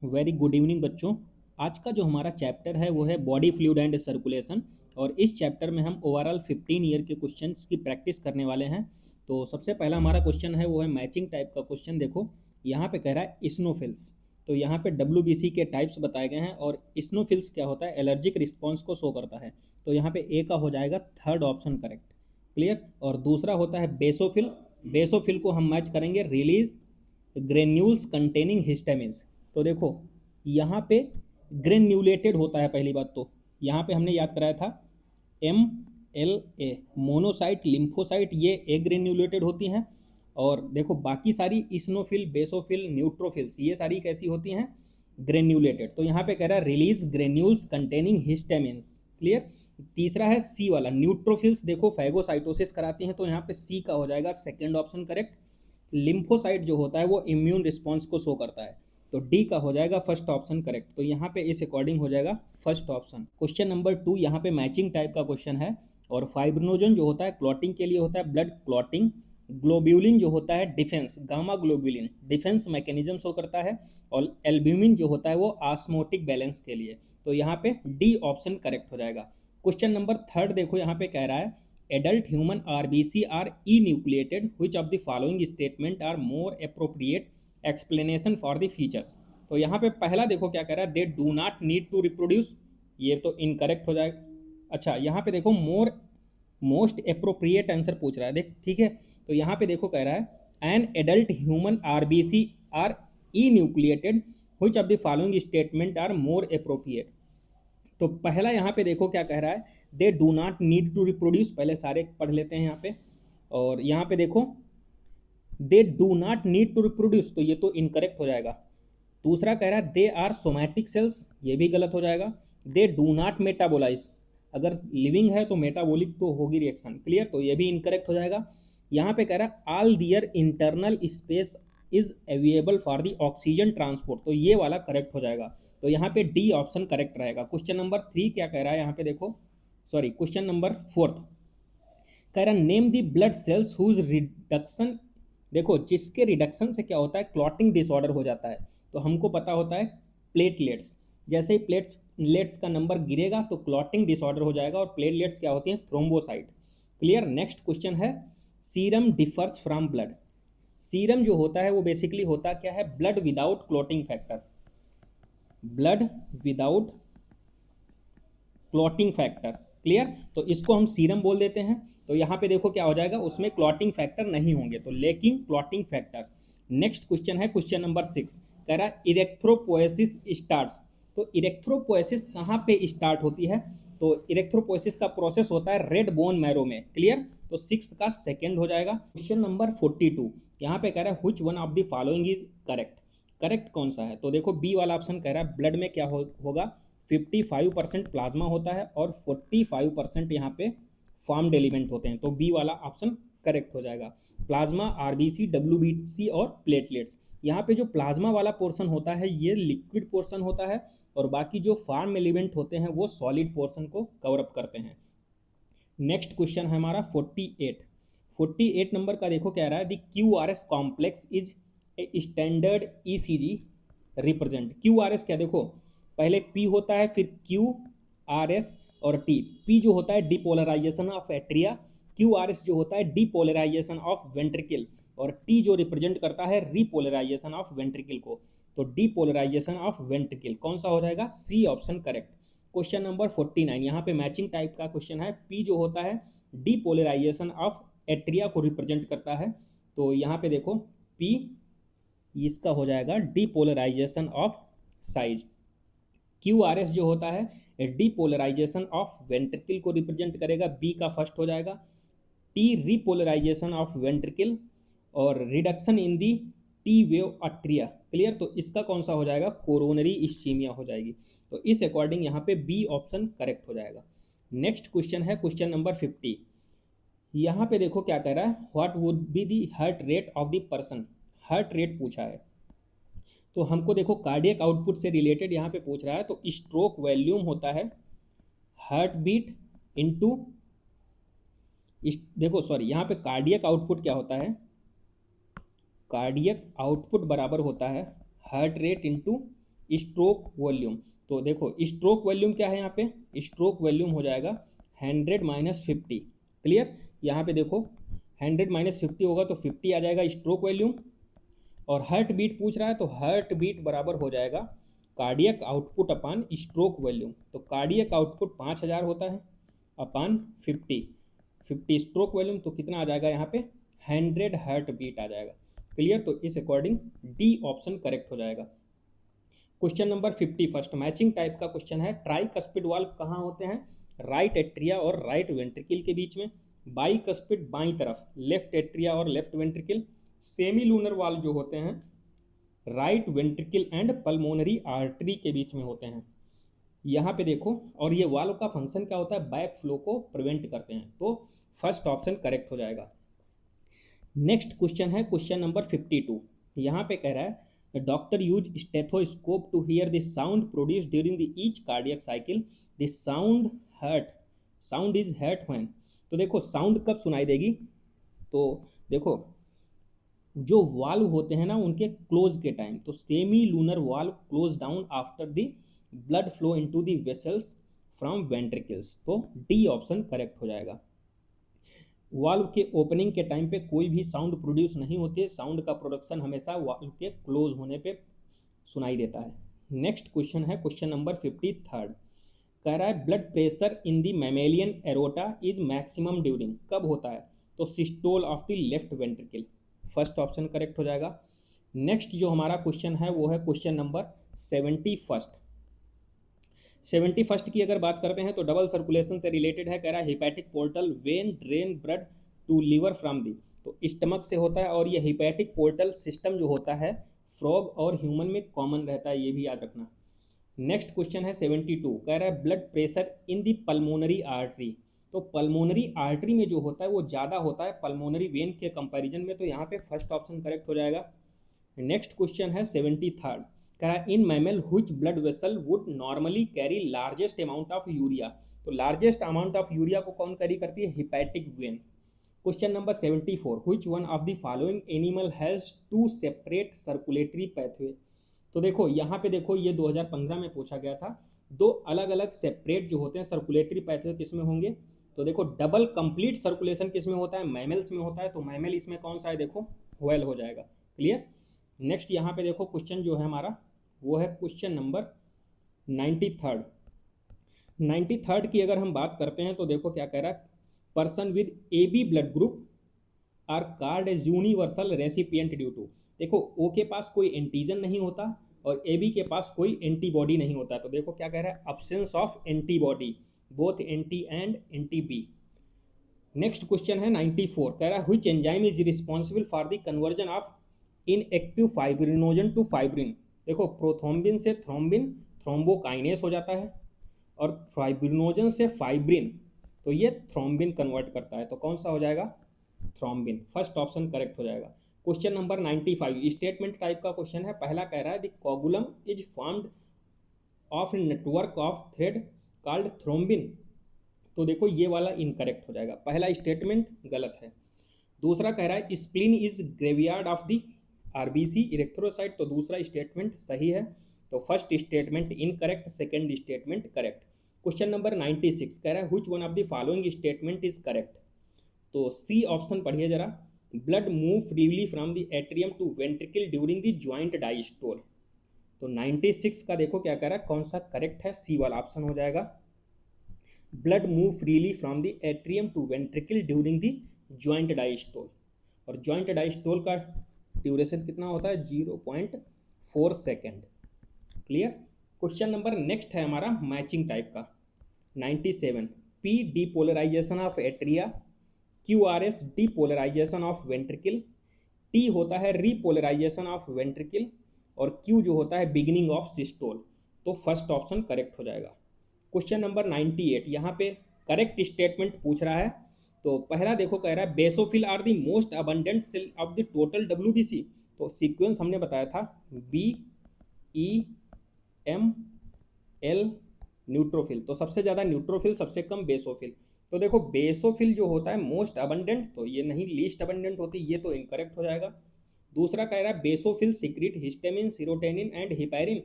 Very good evening बच्चों। आज का जो हमारा चैप्टर है वो है बॉडी फ्लूइड एंड सर्कुलेशन। और इस चैप्टर में हम ओवरऑल 15 ईयर के क्वेश्चंस की प्रैक्टिस करने वाले हैं। तो सबसे पहला हमारा क्वेश्चन है वो है मैचिंग टाइप का क्वेश्चन। देखो यहाँ पे कह रहा है इस्नोफिल्स। तो यहाँ पे WBC के टाइप्स बताए गए हैं और इस्नोफिल्स क्या होता है, एलर्जिक रिस्पॉन्स को शो करता है। तो यहाँ पे ए का हो जाएगा थर्ड ऑप्शन करेक्ट। क्लियर। और दूसरा होता है बेसोफिल। बेसोफिल को हम मैच करेंगे रिलीज ग्रेन्यूल्स कंटेनिंग हिस्टामिन्स। तो देखो यहाँ पे ग्रेन्यूलेटेड होता है। पहली बात तो यहाँ पे हमने याद कराया था MLA मोनोसाइट लिम्फोसाइट, ये ए ग्रेन्यूलेटेड होती हैं। और देखो बाकी सारी इस्नोफिल बेसोफिल न्यूट्रोफिल्स ये सारी कैसी होती हैं, ग्रेन्यूलेटेड। तो यहाँ पे कह रहा है release granules containing histamines. Clear. तीसरा है सी वाला न्यूट्रोफिल्स, देखो फैगोसाइटोसिस कराती हैं। तो यहाँ पे सी का हो जाएगा सेकेंड ऑप्शन करेक्ट। लिम्फोसाइट जो होता है वो इम्यून रिस्पॉन्स को शो करता है। तो डी का हो जाएगा फर्स्ट ऑप्शन करेक्ट। तो यहाँ पे इस अकॉर्डिंग हो जाएगा फर्स्ट ऑप्शन। क्वेश्चन नंबर 2 यहाँ पे मैचिंग टाइप का क्वेश्चन है। और फाइब्रिनोजन जो होता है क्लॉटिंग के लिए होता है, ब्लड क्लॉटिंग। ग्लोब्यूलिन जो होता है defence, gamma globulin defence mechanism show करता है। और एल्ब्यूमिन जो होता है वो ऑस्मोटिक बैलेंस के लिए। तो यहाँ पे डी ऑप्शन करेक्ट हो जाएगा। क्वेश्चन नंबर 3 देखो यहाँ पे कह रहा है adult human RBC are enucleated, which of the following statement are more appropriate explanation for the features। तो यहाँ पे पहला देखो क्या कह रहा है, they do not need to reproduce, ये तो इनकरेक्ट हो जाएगा। अच्छा यहाँ पे देखो मोस्ट अप्रोप्रिएट आंसर पूछ रहा है, देख ठीक है। तो यहाँ पे देखो कह रहा है an adult human RBC R E nucleated, which of the following statement are more appropriate। तो पहला यहाँ पे देखो क्या कह रहा है, they do not need to reproduce. पहले सारे पढ़ लेते हैं यहाँ पे। और यहाँ पे देखो they do not need to reproduce, तो ये तो इनकरेक्ट हो जाएगा। दूसरा कह रहा है दे आर सोमैटिक सेल्स, ये भी गलत हो जाएगा। दे डू नॉट मेटाबोलाइज, अगर लिविंग है तो मेटाबॉलिक तो होगी रिएक्शन। क्लियर। तो ये भी इनकरेक्ट हो जाएगा। यहाँ पे कह रहा है all their internal space is available for the oxygen transport, तो ये वाला करेक्ट हो जाएगा। तो यहाँ पे डी ऑप्शन करेक्ट रहेगा। क्वेश्चन नंबर 3 क्या कह रहा है यहाँ पे देखो, सॉरी क्वेश्चन नंबर 4 कह रहा है name the blood cells whose reduction. देखो जिसके रिडक्शन से क्या होता है, क्लॉटिंग डिसऑर्डर हो जाता है। तो हमको पता होता है प्लेटलेट्स, जैसे ही प्लेटलेट्स का नंबर गिरेगा तो क्लॉटिंग डिसऑर्डर हो जाएगा। और प्लेटलेट्स क्या होती हैं, थ्रोम्बोसाइट। क्लियर। नेक्स्ट क्वेश्चन है serum differs from blood. Serum जो होता है वो बेसिकली होता क्या है, blood without clotting factor, blood without clotting factor. Clear. तो इसको हम सीरम बोल देते हैं। तो यहाँ पे देखो क्या हो जाएगा, उसमें क्लॉटिंग फैक्टर नहीं होंगे, तो लेकिन क्लॉटिंग फैक्टर। नेक्स्ट क्वेश्चन है क्वेश्चन नंबर 6 कह रहा है इरेक्थ्रोपोएसिस स्टार्ट्स। तो इरेक्थ्रोपोएसिस कहाँ पे स्टार्ट होती है, तो इरेक्थ्रोपोएसिस का प्रोसेस होता है रेड बोन मैरो में। क्लियर। तो 6 का सेकेंड हो जाएगा। क्वेश्चन नंबर 42 यहाँ पे कह रहा है which one of the following is correct. Correct कौन सा है, तो देखो बी वाला ऑप्शन कह रहा है ब्लड में क्या होगा, 55% प्लाज्मा होता है और 45% यहाँ पे फॉर्म्ड एलिमेंट होते हैं। तो बी वाला ऑप्शन करेक्ट हो जाएगा। प्लाज्मा, RBC, WBC और प्लेटलेट्स। यहाँ पे जो प्लाज्मा वाला पोर्शन होता है ये लिक्विड पोर्शन होता है, और बाकी जो फॉर्म एलिमेंट होते हैं वो सॉलिड पोर्शन को कवर अप करते हैं। नेक्स्ट क्वेश्चन है हमारा 48 नंबर का। देखो क्या रहा है, the QRS complex is a standard ECG represent. QRS क्या, देखो पहले P होता है, फिर QRS और T। P जो होता है डिपोलराइजेशन ऑफ एट्रिया, QRS जो होता है डिपोलराइजेशन ऑफ वेंट्रिकल, और T जो रिप्रेजेंट करता है रिपोलराइजेशन ऑफ वेंट्रिकल को। तो डिपोलराइजेशन ऑफ वेंट्रिकल कौन सा हो जाएगा, C option correct. Question number 49 यहाँ पे मैचिंग टाइप का क्वेश्चन है। P जो होता है डिपोलराइजेशन ऑफ एट्रिया को रिप्रेजेंट करता है। तो यहाँ पे देखो P इसका हो जाएगा डिपोलराइजेशन ऑफ साइज। QRS जो होता है डिपोलराइजेशन ऑफ वेंट्रिकल को रिप्रेजेंट करेगा, बी का फर्स्ट हो जाएगा। T रिपोलराइजेशन ऑफ वेंट्रिकल और reduction in the T wave atria. Clear. तो इसका कौन सा हो जाएगा, कोरोनरी इस्चीमिया हो जाएगी। तो इस अकॉर्डिंग यहाँ पे बी ऑप्शन करेक्ट हो जाएगा। नेक्स्ट क्वेश्चन है क्वेश्चन नंबर 50। यहाँ पे देखो क्या कह रहा है, what would be the heart rate of the person. Heart rate पूछा है, तो हमको देखो कार्डियक आउटपुट से रिलेटेड यहाँ पे पूछ रहा है। तो स्ट्रोक वॉल्यूम होता है हार्ट बीट इंटू, देखो सॉरी यहाँ पे कार्डियक आउटपुट क्या होता है, कार्डियक आउटपुट बराबर होता है heart rate into stroke volume. तो देखो स्ट्रोक वॉल्यूम क्या है यहाँ पे, स्ट्रोक वॉल्यूम हो जाएगा 100 माइनस 50। क्लियर, यहाँ पे देखो 100 माइनस 50 होगा तो 50 आ जाएगा स्ट्रोक वॉल्यूम। और हार्ट बीट पूछ रहा है तो हार्ट बीट बराबर हो जाएगा कार्डियक आउटपुट अपान स्ट्रोक वॉल्यूम। तो कार्डियक आउटपुट 5000 होता है अपान 50 स्ट्रोक वॉल्यूम, तो कितना आ जाएगा यहाँ पे 100 हार्ट बीट आ जाएगा। क्लियर, तो इस अकॉर्डिंग डी ऑप्शन करेक्ट हो जाएगा। क्वेश्चन नंबर 51 मैचिंग टाइप का क्वेश्चन है। ट्राइकस्पिड वाल्व कहाँ होते हैं, राइट एट्रिया और राइट वेंट्रिकल के बीच में। बाइकस्पिड बाई तरफ, लेफ्ट एट्रिया और left ventricle. Semi lunar valve जो होते हैं right ventricle and pulmonary artery के बीच में होते हैं। यहाँ पे देखो, और ये वाल्व का फंक्शन क्या होता है, बैक फ्लो को प्रिवेंट करते हैं। तो फर्स्ट ऑप्शन करेक्ट हो जाएगा। नेक्स्ट क्वेश्चन है क्वेश्चन नंबर 52। यहाँ पे कह रहा है doctor use stethoscope to hear the sound produce during the each cardiac cycle. The sound is heard when. तो देखो साउंड कब सुनाई देगी, तो देखो जो वाल्व होते हैं ना उनके क्लोज के टाइम, तो semi lunar valve close down after the blood flow into the vessels from ventricles. तो डी ऑप्शन करेक्ट हो जाएगा। वाल्व के ओपनिंग के टाइम पे कोई भी साउंड प्रोड्यूस नहीं होती है, साउंड का प्रोडक्शन हमेशा वाल्व के क्लोज होने पे सुनाई देता है। नेक्स्ट क्वेश्चन है क्वेश्चन नंबर 53। कह रहा है blood pressure in the mammalian aorta is maximum during, कब होता है, तो systole of the left ventricle. First option correct हो जाएगा। नेक्स्ट जो हमारा क्वेश्चन है वो है क्वेश्चन नंबर 71 की अगर बात करते हैं तो डबल सर्कुलेशन से रिलेटेड है। कह रहा है hepatic portal vein drain blood to liver from the, तो स्टमक से होता है। और ये हिपैटिक पोर्टल सिस्टम जो होता है फ्रॉग और ह्यूमन में कॉमन रहता है, ये भी याद रखना। नेक्स्ट क्वेश्चन है 72। कह रहा है blood pressure in the pulmonary artery, तो पल्मोनरी आर्टरी में जो होता है वो ज़्यादा होता है पल्मोनरी वेन के कंपैरिजन में। तो यहाँ पे फर्स्ट ऑप्शन करेक्ट हो जाएगा। नेक्स्ट क्वेश्चन है 73। कह रहा है in mammal which blood vessel would normally carry largest amount of urea, तो लार्जेस्ट अमाउंट ऑफ यूरिया को कौन कैरी करती है, hepatic vein. Question number 74। Which one of the following animal has two separate circulatory pathway. तो देखो यहाँ पे देखो ये 2015 में पूछा गया था। दो अलग अलग सेपरेट जो होते हैं सर्कुलेटरी पैथवे किस में होंगे, तो देखो डबल कंप्लीट सर्कुलेशन किस में होता है, मैमल्स में होता है। तो मैमल इसमें कौन सा है, देखो व्हेल हो जाएगा। क्लियर। नेक्स्ट यहाँ पे देखो क्वेश्चन जो है हमारा वो है क्वेश्चन नंबर 93 की अगर हम बात करते हैं तो देखो क्या कह रहा है, person with AB blood group are called as universal recipient due to. देखो O के पास कोई एंटीजन नहीं होता और AB के पास कोई एंटीबॉडी नहीं होता। तो देखो क्या कह रहा है, absence of antibody, both anti and anti B. Next question है 94। कह रहा है which enzyme is responsible for the conversion of inactive fibrinogen to fibrin. देखो प्रोथ्रोम्बिन से थ्रोम्बिन थ्रोम्बोकाइनेस हो जाता है और फाइब्रिनोजन से फाइब्रिन, तो ये थ्रोम्बिन कन्वर्ट करता है। तो कौन सा हो जाएगा, थ्रोम्बिन। फर्स्ट ऑप्शन करेक्ट हो जाएगा। क्वेश्चन नंबर 95 स्टेटमेंट टाइप का क्वेश्चन है। पहला कह रहा है the coagulum is formed of network of thread called thrombin. तो देखो ये वाला इनकरेक्ट हो जाएगा, पहला स्टेटमेंट गलत है। दूसरा कह रहा है spleen is graveyard of the RBC erythrocyte, तो दूसरा स्टेटमेंट सही है। तो first statement incorrect, second statement correct. Question number 96 कह रहा है which one of the following statement is correct. तो सी ऑप्शन पढ़िए जरा, blood move freely from the atrium to ventricle during the joint diastole. तो 96 का देखो क्या कह रहा है, कौन सा करेक्ट है, सी वाला ऑप्शन हो जाएगा। Blood move freely from the atrium to ventricle during the joint diastole, और ज्वाइंट डायस्टोल का ड्यूरेशन कितना होता है, 0.4 second. Clear. Question number next है हमारा मैचिंग टाइप का 97। P depolarization of atria, QRS depolarization of ventricle, T होता है रीपोलराइजेशन ऑफ वेंट्रिकल और Q जो होता है बिगिनिंग ऑफ सिस्टोल। तो फर्स्ट ऑप्शन करेक्ट हो जाएगा। क्वेश्चन नंबर 98 यहाँ पे करेक्ट स्टेटमेंट पूछ रहा है। तो पहला देखो कह रहा है basophil are the most abundant cell of the total WBC। तो सीक्वेंस हमने बताया था BEML न्यूट्रोफिल, तो सबसे ज़्यादा न्यूट्रोफिल, सबसे कम बेसोफिल। तो देखो बेसोफिल जो होता है मोस्ट अबंडेंट, तो ये नहीं लीस्ट अबंडेंट होती, ये तो इनकरेक्ट हो जाएगा। दूसरा कह रहा है basophil secrete histamine, serotonin and heparin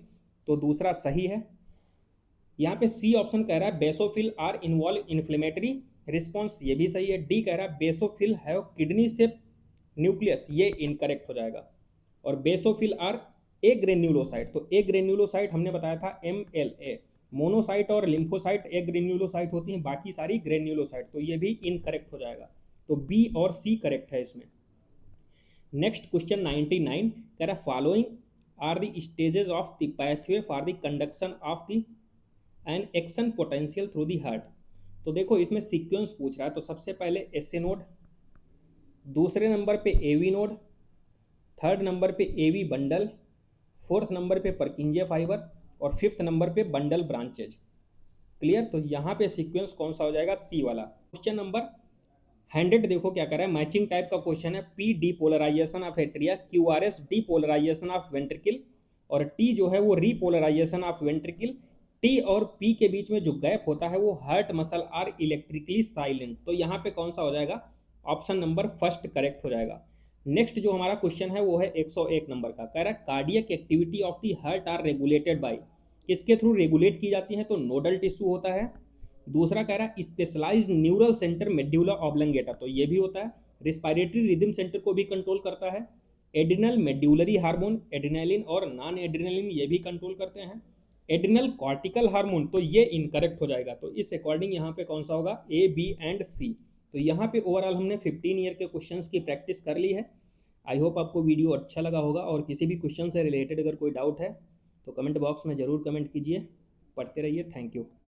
तो दूसरा सही है। यहाँ पे सी ऑप्शन कह रहा है basophil are involve inflammatory response, ये भी सही है। डी कह रहा है basophil have kidney shape nucleus, ये इनकरेक्ट हो जाएगा। और बेसोफिल आर ए ग्रेन्युलोसाइट, तो ए ग्रेन्युलोसाइट हमने बताया था MLA। मोनोसाइट और लिम्फोसाइट ए ग्रेन्युलोसाइट होती हैं, बाकी सारी ग्रेन्युलोसाइट, तो ये भी इनकरेक्ट हो जाएगा। तो बी और सी करेक्ट है इसमें। नेक्स्ट क्वेश्चन 99 कह रहा है following are the stages of the pathway for the conduction of the an action potential through the heart. तो देखो इसमें सीक्वेंस पूछ रहा है, तो सबसे पहले एसए नोड, दूसरे नंबर पे एवी नोड, थर्ड नंबर पे एवी बंडल, फोर्थ नंबर पे परकिंजिया फाइबर और फिफ्थ नंबर पे बंडल ब्रांचेज। क्लियर? तो यहाँ पे सीक्वेंस कौन सा हो जाएगा? सी वाला। क्वेश्चन नंबर 100 देखो क्या कर रहा है, मैचिंग टाइप का क्वेश्चन है। P depolarization of atria, QRS depolarization of ventricle और टी जो है वो रीपोलराइजेशन ऑफ वेंट्रिकल। टी और पी के बीच में जो गैप होता है वो heart muscle are electrically silent. तो यहाँ पे कौन सा हो जाएगा? ऑप्शन नंबर फर्स्ट करेक्ट हो जाएगा। नेक्स्ट जो हमारा क्वेश्चन है वो है 101 नंबर का, कह रहा है cardiac activity of the heart are regulated by, किसके थ्रू रेगुलेट की जाती है? तो नोडल टिश्यू होता है। दूसरा कह रहा है specialized neural centre medulla oblongata, तो ये भी होता है। रिस्पायरेटरी रिदम सेंटर को भी कंट्रोल करता है। एड्रिनल मेड्यूलरी हार्मोन एड्रिनलिन और नॉन एड्रिनलिन ये भी कंट्रोल करते हैं। एड्रिनल कॉर्टिकल हार्मोन, तो ये इनकरेक्ट हो जाएगा। तो इस अकॉर्डिंग यहाँ पे कौन सा होगा? A, B and C। तो यहाँ पे ओवरऑल हमने 15 ईयर के क्वेश्चंस की प्रैक्टिस कर ली है। आई होप आपको वीडियो अच्छा लगा होगा, और किसी भी क्वेश्चन से रिलेटेड अगर कोई डाउट है तो कमेंट बॉक्स में ज़रूर कमेंट कीजिए। पढ़ते रहिए। Thank you.